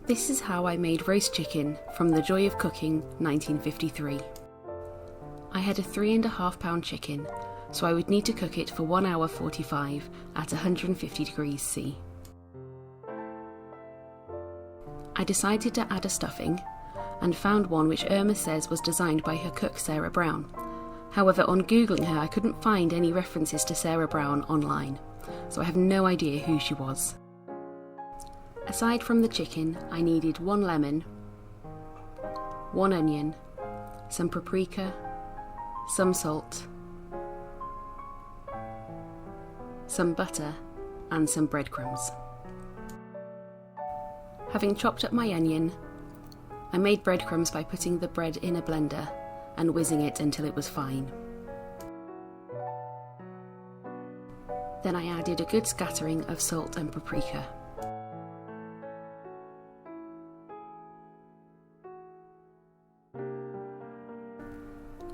This is how I made roast chicken from The Joy of Cooking 1953. I had a 3.5 pound chicken, so I would need to cook it for 1 hour 45 at 150 degrees C. I decided to add a stuffing and found one which Irma says was designed by her cook Sarah Brown. However, on googling her I couldn't find any references to Sarah Brown online, so I have no idea who she was. Aside from the chicken, I needed 1 lemon, 1 onion, some paprika, some salt, some butter and some breadcrumbs. Having chopped up my onion, I made breadcrumbs by putting the bread in a blender and whizzing it until it was fine. Then I added a good scattering of salt and paprika.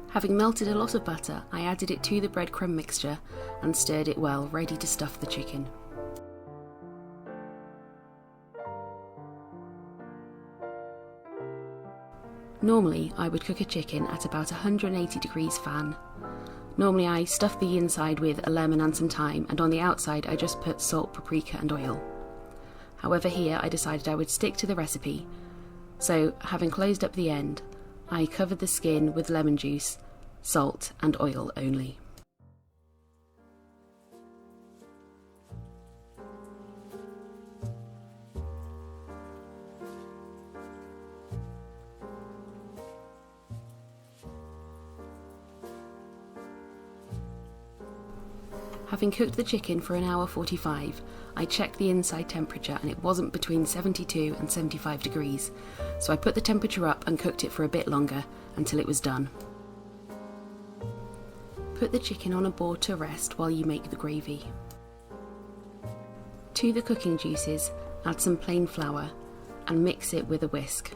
Having melted a lot of butter, I added it to the breadcrumb mixture and stirred it well, ready to stuff the chicken. Normally, I would cook a chicken at about 180 degrees fan. Normally I stuff the inside with a lemon and some thyme, and on the outside I just put salt, paprika and oil. However, here I decided I would stick to the recipe, so having closed up the end, I covered the skin with lemon juice, salt and oil only. Having cooked the chicken for 1 hour 45, I checked the inside temperature and it wasn't between 72 and 75 degrees, so I put the temperature up and cooked it for a bit longer until it was done. Put the chicken on a board to rest while you make the gravy. To the cooking juices, add some plain flour and mix it with a whisk.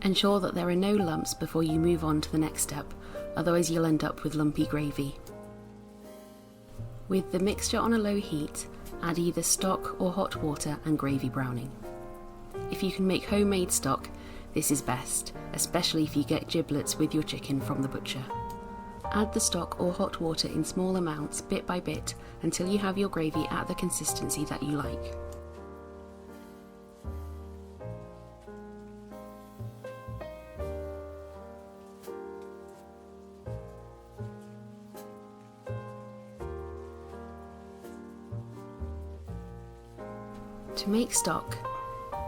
Ensure that there are no lumps before you move on to the next step, otherwise you'll end up with lumpy gravy. With the mixture on a low heat, add either stock or hot water and gravy browning. If you can make homemade stock, this is best, especially if you get giblets with your chicken from the butcher. Add the stock or hot water in small amounts bit by bit until you have your gravy at the consistency that you like. To make stock,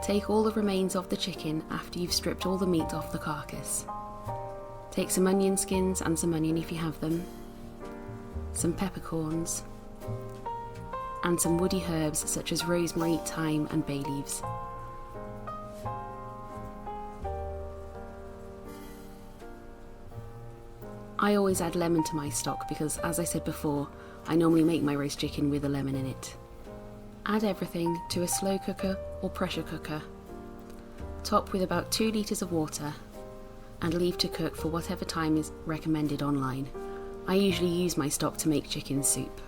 take all the remains of the chicken after you've stripped all the meat off the carcass. Take some onion skins and some onion if you have them, some peppercorns, and some woody herbs such as rosemary, thyme and bay leaves. I always add lemon to my stock because, as I said before, I normally make my roast chicken with a lemon in it. Add everything to a slow cooker or pressure cooker. Top with about 2 litres of water and leave to cook for whatever time is recommended online. I usually use my stock to make chicken soup.